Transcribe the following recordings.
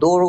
2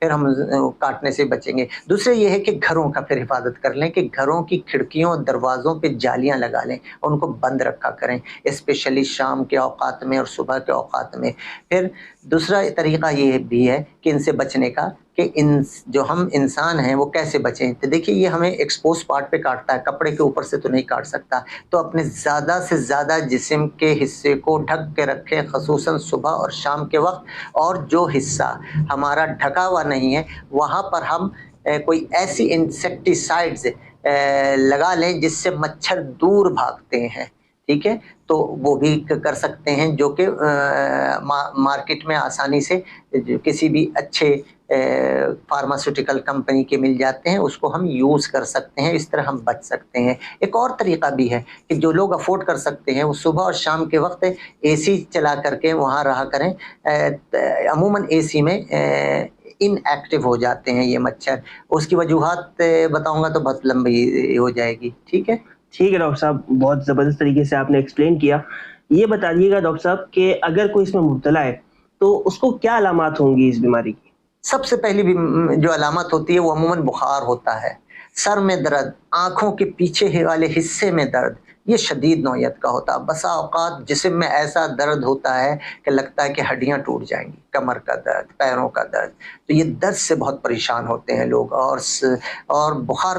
پھر ہم کاٹنے سے بچیں گے. دوسرے یہ ہے کہ گھروں کا پھر حفاظت کر لیں کہ گھروں کی کھڑکیوں اور دروازوں پہ جالیاں لگا لیں, ان کو بند رکھا کریں, اسپیشلی شام کے اوقات میں اور صبح کے اوقات میں. پھر دوسرا طریقہ یہ بھی ہے کہ ان سے بچنے کا کہ جو ہم انسان ہیں وہ کیسے بچیں. تو دیکھیے یہ ہمیں ایکسپوز پارٹ پہ کاٹتا ہے, کپڑے کے اوپر سے تو نہیں کاٹ سکتا, تو اپنے زیادہ سے زیادہ جسم کے حصے کو ڈھک کے رکھیں, خصوصاً صبح اور شام کے وقت. اور جو حصہ ہمارا ڈھکا ہوا نہیں ہے وہاں پر ہم کوئی ایسی انسیکٹیسائڈز لگا لیں جس سے مچھر دور بھاگتے ہیں, ٹھیک ہے. تو وہ بھی کر سکتے ہیں, جو کہ مارکیٹ میں آسانی سے کسی بھی اچھے فارماسیوٹیکل کمپنی کے مل جاتے ہیں, اس کو ہم یوز کر سکتے ہیں, اس طرح ہم بچ سکتے ہیں. ایک اور طریقہ بھی ہے کہ جو لوگ افورڈ کر سکتے ہیں وہ صبح اور شام کے وقت اے سی چلا کر کے وہاں رہا کریں. عموماً اے سی میں ان ایکٹیو ہو جاتے ہیں یہ مچھر. اس کی وجوہات بتاؤں گا تو بہت لمبی ہو جائے گی, ٹھیک ہے. ٹھیک ہے ڈاکٹر صاحب, بہت زبردست طریقے سے آپ نے ایکسپلین کیا. یہ بتا دیجیے گا ڈاکٹر صاحب کہ اگر کوئی اس میں مبتلا ہے تو اس کو کیا علامات ہوں گی اس بیماری کی؟ سب سے پہلی جو علامت ہوتی ہے وہ عموماً بخار ہوتا ہے, سر میں درد, آنکھوں کے پیچھے والے حصے میں درد. یہ شدید نوعیت کا ہوتا ہے. بسا اوقات جسم میں ایسا درد ہوتا ہے کہ لگتا ہے کہ ہڈیاں ٹوٹ جائیں گی. کمر کا درد, پیروں کا درد, تو یہ درد سے بہت پریشان ہوتے ہیں لوگ. اور بخار,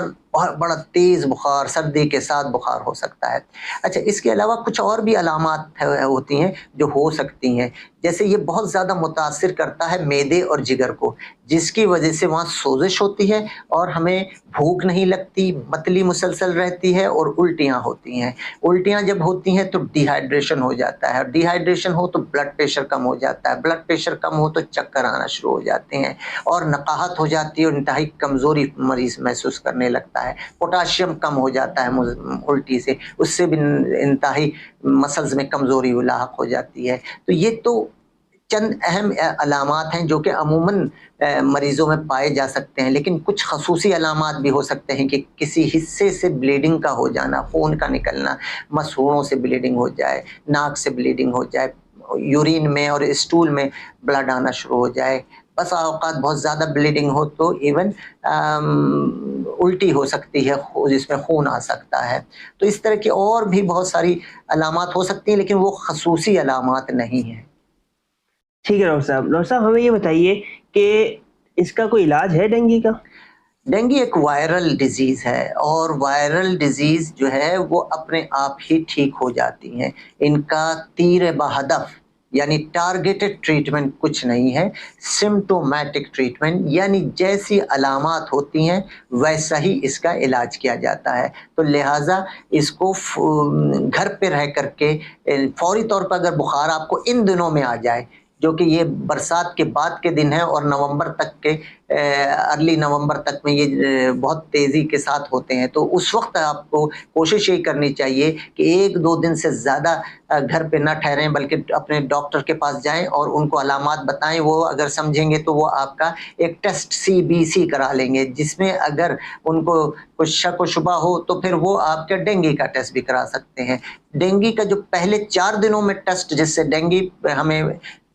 بڑا تیز بخار, سردی کے ساتھ بخار ہو سکتا ہے. اچھا, اس کے علاوہ کچھ اور بھی علامات ہوتی ہیں جو ہو سکتی ہیں. جیسے یہ بہت زیادہ متاثر کرتا ہے معدے اور جگر کو, جس کی وجہ سے وہاں سوزش ہوتی ہے اور ہمیں بھوک نہیں لگتی, متلی مسلسل رہتی ہے اور الٹیاں ہوتی ہیں. الٹیاں جب ہوتی ہیں تو ڈی ہائیڈریشن ہو جاتا ہے, اور ڈی ہائیڈریشن ہو تو بلڈ پریشر کم ہو جاتا ہے, بلڈ پریشر کم ہو تو چکر آنا شروع ہو جاتے ہیں, اور نقاہت ہو جاتی ہے اور انتہائی کمزوری مریض محسوس کرنے لگتا ہے. پوٹاشیم کم ہو جاتا ہے الٹی سے, اس سے بھی انتہائی مسلز میں کمزوری لاحق ہو جاتی ہے. تو یہ تو چند اہم علامات ہیں جو کہ عموماً مریضوں میں پائے جا سکتے ہیں. لیکن کچھ خصوصی علامات بھی ہو سکتے ہیں کہ کسی حصے سے بلیڈنگ کا ہو جانا, خون کا نکلنا, مسوڑوں سے بلیڈنگ ہو جائے, ناک سے بلیڈنگ ہو جائے, یورین میں اور اسٹول میں بلڈ آنا شروع ہو جائے. بس اوقات بہت زیادہ بلیڈنگ ہو تو ایون الٹی ہو سکتی ہے جس میں خون آ سکتا ہے. تو اس طرح کی اور بھی بہت ساری علامات ہو سکتی ہیں, لیکن وہ خصوصی علامات نہیں ہیں. ٹھیک ہے ڈاکٹر صاحب. ڈاکٹر صاحب ہمیں یہ بتائیے کہ اس کا کوئی علاج ہے ڈینگی کا؟ ڈینگی ایک وائرل ڈیزیز ہے, اور وائرل ڈیزیز جو ہے وہ اپنے آپ ہی ٹھیک ہو جاتی ہیں. ان کا تیر بہدف یعنی ٹارگیٹڈ ٹریٹمنٹ کچھ نہیں ہے, سمٹومیٹک ٹریٹمنٹ, یعنی جیسی علامات ہوتی ہیں ویسا ہی اس کا علاج کیا جاتا ہے. تو لہٰذا اس کو گھر پہ رہ کر کے فوری طور پر اگر بخار آپ کو ان دنوں میں آ جائے, جو کہ یہ برسات کے بعد کے دن ہے اور نومبر تک کے ارلی نومبر تک میں یہ بہت تیزی کے ساتھ ہوتے ہیں, تو اس وقت آپ کو کوشش یہ کرنی چاہیے کہ 1-2 دن سے زیادہ گھر پہ نہ ٹھہریں, بلکہ اپنے ڈاکٹر کے پاس جائیں اور ان کو علامات بتائیں. وہ اگر سمجھیں گے تو وہ آپ کا ایک ٹیسٹ CBC کرا لیں گے, جس میں اگر ان کو کچھ شک و شبہ ہو تو پھر وہ آپ کے ڈینگی کا ٹیسٹ بھی کرا سکتے ہیں. ڈینگی کا جو پہلے 4 دنوں میں ٹیسٹ جس سے ڈینگی ہمیں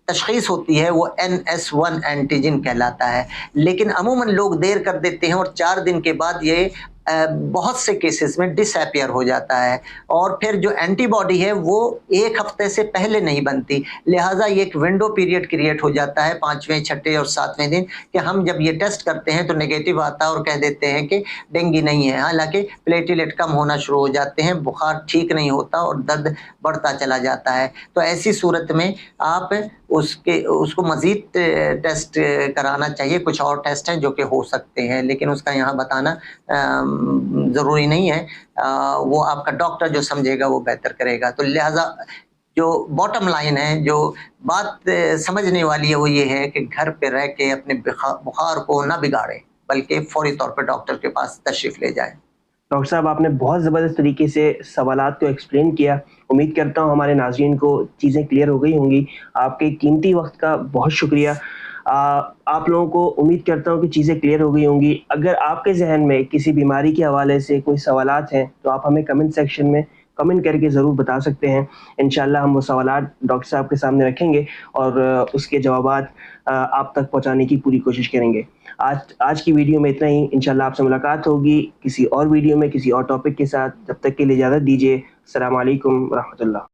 تشخیص ہوتی ہے وہ NS1 اینٹیجن کہلاتا ہے, لیکن عموماً لوگ دیر کر دیتے ہیں اور 4 دن کے بعد یہ بہت سے کیسز میں ڈس ایپیئر ہو جاتا ہے, اور پھر جو اینٹی باڈی ہے وہ 1 ہفتے سے پہلے نہیں بنتی. لہٰذا یہ ایک ونڈو پیریڈ کریٹ ہو جاتا ہے 5ویں 6ٹھے اور 7ویں دن کہ ہم جب یہ ٹیسٹ کرتے ہیں تو نیگیٹو آتا ہے اور کہہ دیتے ہیں کہ ڈینگی نہیں ہے, حالانکہ پلیٹلیٹ کم ہونا شروع ہو جاتے ہیں, بخار ٹھیک نہیں ہوتا اور درد بڑھتا چلا جاتا ہے. تو ایسی صورت میں آپ اس کو مزید ٹیسٹ کرانا چاہیے. کچھ اور ٹیسٹ ہیں جو کہ ہو سکتے ہیں, لیکن اس کا یہاں بتانا ضروری نہیں ہے, وہ آپ کا ڈاکٹر جو سمجھے گا وہ بہتر کرے گا. تو لہٰذا جو باٹم لائن ہے, جو بات سمجھنے والی ہے, وہ یہ ہے کہ گھر پہ رہ کے اپنے بخار کو نہ بگاڑیں, بلکہ فوری طور پہ ڈاکٹر کے پاس تشریف لے جائیں. ڈاکٹر صاحب آپ نے بہت زبردست طریقے سے سوالات کو ایکسپلین کیا. امید کرتا ہوں ہمارے ناظرین کو چیزیں کلیئر ہو گئی ہوں گی. آپ کے قیمتی وقت کا بہت شکریہ. آپ لوگوں کو امید کرتا ہوں کہ چیزیں کلیئر ہو گئی ہوں گی. اگر آپ کے ذہن میں کسی بیماری کے حوالے سے کوئی سوالات ہیں تو آپ ہمیں کمنٹ سیکشن میں کمنٹ کر کے ضرور بتا سکتے ہیں. انشاءاللہ ہم وہ سوالات ڈاکٹر صاحب کے سامنے رکھیں گے اور اس کے جوابات آپ تک پہنچانے کی پوری کوشش کریں گے. آج کی ویڈیو میں اتنا ہی. انشاءاللہ آپ سے ملاقات ہوگی کسی اور ویڈیو میں کسی اور ٹاپک کے ساتھ. جب تک کے لیے اجازت دیجیے. السلام علیکم ورحمۃ اللہ.